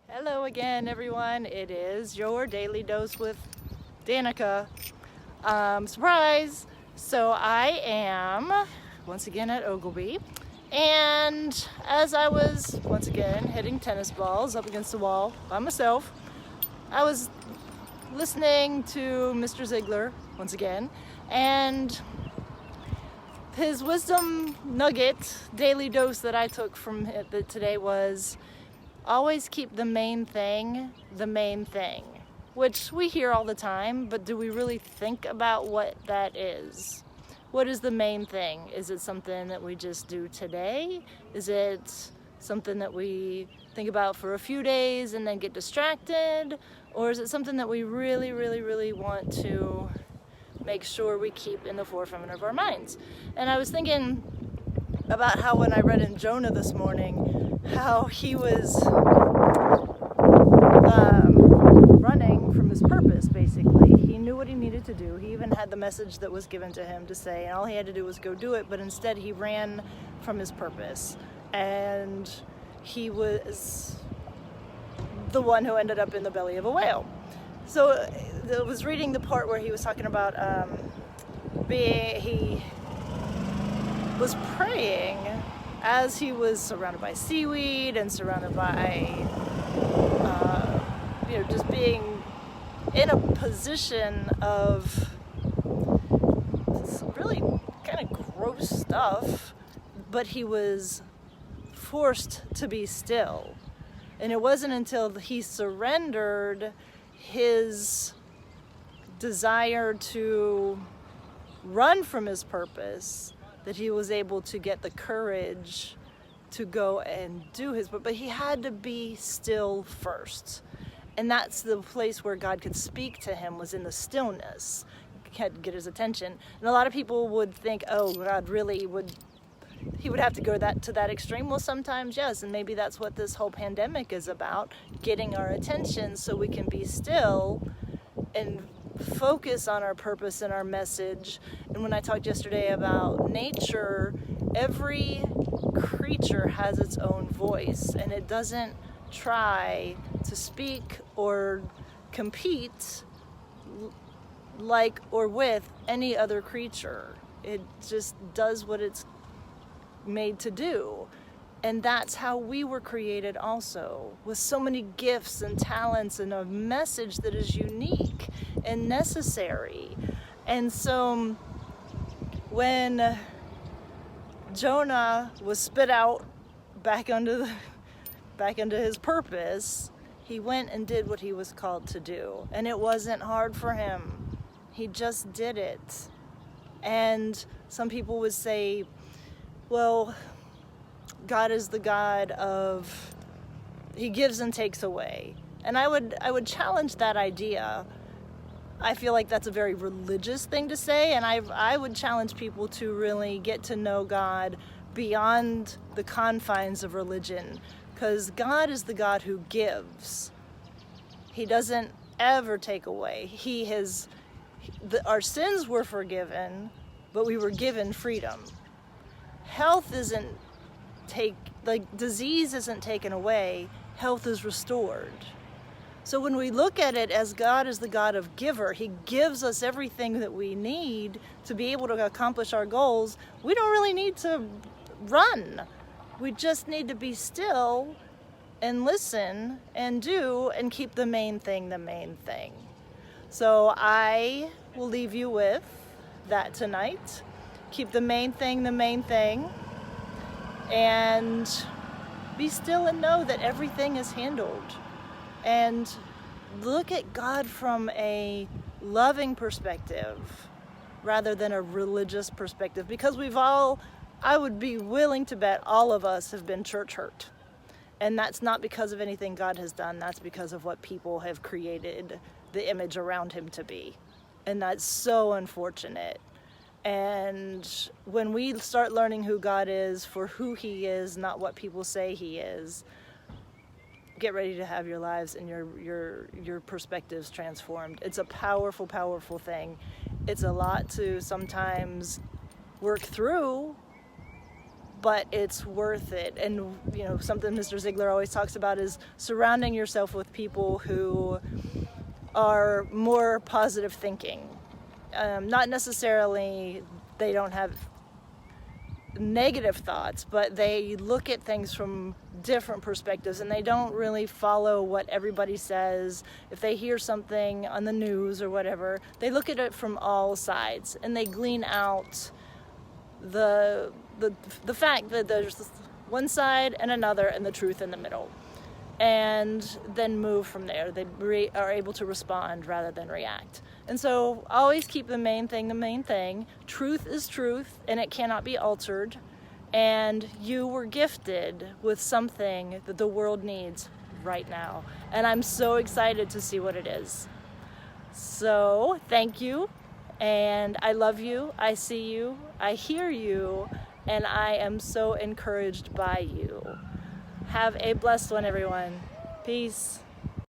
Hello again, everyone. It is your Daily Dose with Danica. Surprise! So I am once again at Ogilvy, and as I was once again hitting tennis balls up against the wall by myself, I was listening to Mr. Ziegler once again, and his wisdom nugget daily dose that I took from it today was always keep the main thing, which we hear all the time, but do we really think about what that is? What is the main thing? Is it something that we just do today? Is it something that we think about for a few days and then get distracted? Or is it something that we really, really, really want to make sure we keep in the forefront of our minds? And I was thinking about how when I read in Jonah this morning, how he was running from his purpose, basically. He knew what he needed to do. He even had the message that was given to him to say, and all he had to do was go do it, but instead he ran from his purpose. And he was the one who ended up in the belly of a whale. So I was reading the part where he was talking about he was praying as he was surrounded by seaweed and surrounded by just being in a position of really kind of gross stuff, but he was forced to be still. And it wasn't until he surrendered his desire to run from his purpose that he was able to get the courage to go and do his work. But he had to be still first. And that's the place where God could speak to him, was in the stillness. He had to get his attention. And a lot of people would think, oh, God really he would have to go to that extreme. Well, sometimes yes, and maybe that's what this whole pandemic is about, getting our attention so we can be still and focus on our purpose and our message. And when I talked yesterday about nature, every creature has its own voice, and it doesn't try to speak or compete like or with any other creature. It just does what it's made to do. And that's how we were created also, with so many gifts and talents and a message that is unique and necessary. And so when Jonah was spit out back into his purpose, he went and did what he was called to do. And it wasn't hard for him. He just did it. And some people would say, well, God is the God of, he gives and takes away. And I would challenge that idea. I feel like that's a very religious thing to say, and I would challenge people to really get to know God beyond the confines of religion, because God is the God who gives. He doesn't ever take away. Our sins were forgiven, but we were given freedom. Health disease isn't taken away, health is restored. So when we look at it as God is the God of giver, he gives us everything that we need to be able to accomplish our goals. We don't really need to run. We just need to be still and listen and do and keep the main thing. So I will leave you with that tonight. Keep the main thing, and be still and know that everything is handled. And look at God from a loving perspective rather than a religious perspective, because I would be willing to bet all of us have been church hurt. And that's not because of anything God has done, that's because of what people have created the image around him to be. And that's so unfortunate. And when we start learning who God is for who he is, not what people say he is, get ready to have your lives and your perspectives transformed. It's a powerful, powerful thing. It's a lot to sometimes work through, but it's worth it. And you know, something Mr. Ziegler always talks about is surrounding yourself with people who are more positive thinking. Not necessarily they don't have negative thoughts, but they look at things from different perspectives, and they don't really follow what everybody says. If they hear something on the news or whatever, they look at it from all sides, and they glean out the fact that there's one side and another and the truth in the middle, and then move from there. They are able to respond rather than react. And so always keep the main thing the main thing. Truth is truth, and it cannot be altered. And you were gifted with something that the world needs right now. And I'm so excited to see what it is. So thank you, and I love you, I see you, I hear you, and I am so encouraged by you. Have a blessed one, everyone. Peace.